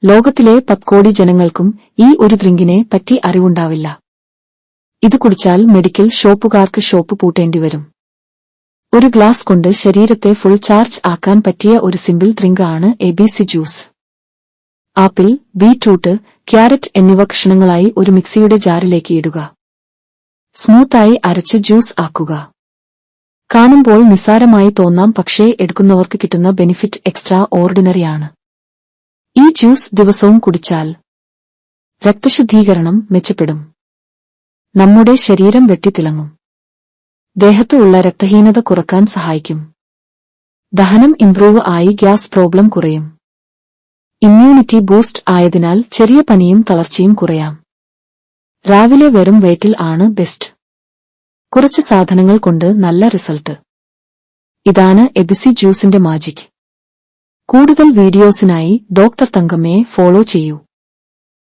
ലോകത്തിലെ 10 കോടി ജനങ്ങൾക്കും ഈ ഒരു ഡ്രിങ്കിനെ പറ്റി അറിവുണ്ടാവില്ല. ഇത് കുടിച്ചാൽ മെഡിക്കൽ ഷോപ്പുകാർക്ക് ഷോപ്പ് പൂട്ടേണ്ടിവരും. ഒരു ഗ്ലാസ് കൊണ്ട് ശരീരത്തെ ഫുൾ ചാർജ് ആക്കാൻ പറ്റിയ ഒരു സിമ്പിൾ ഡ്രിങ്ക് ആണ് ABC juice. Apple, beetroot, carrot എന്നിവ കഷണങ്ങളായി ഒരു മിക്സിയുടെ ജാറിലേക്ക് ഇടുക. സ്മൂത്തായി അരച്ച് ജ്യൂസ് ആക്കുക. കാണുമ്പോൾ നിസ്സാരമായി തോന്നാം, പക്ഷേ എടുക്കുന്നവർക്ക് കിട്ടുന്ന ബെനിഫിറ്റ് എക്സ്ട്രാ ഓർഡിനറിയാണ്. ഈ ജ്യൂസ് ദിവസവും കുടിച്ചാൽ രക്തശുദ്ധീകരണം മെച്ചപ്പെടും. നമ്മുടെ ശരീരം വെട്ടിത്തിളങ്ങും. ദേഹത്ത് ഉള്ള രക്തഹീനത കുറക്കാൻ സഹായിക്കും. ദഹനം ഇംപ്രൂവ് ആയി ഗ്യാസ് പ്രോബ്ലം കുറയും. ഇമ്മ്യൂണിറ്റി ബൂസ്റ്റ് ആയതിനാൽ ചെറിയ പനിയും തളർച്ചയും കുറയാം. രാവിലെ വെറും വയറ്റിൽ ആണ് ബെസ്റ്റ്. കുറച്ച് സാധനങ്ങൾ കൊണ്ട് നല്ല റിസൾട്ട്. ഇതാണ് എബിസി ജ്യൂസിന്റെ മാജിക്. കൂടുതൽ വീഡിയോസിനായി ഡോക്ടർ തങ്കമ്മയെ ഫോളോ ചെയ്യൂ.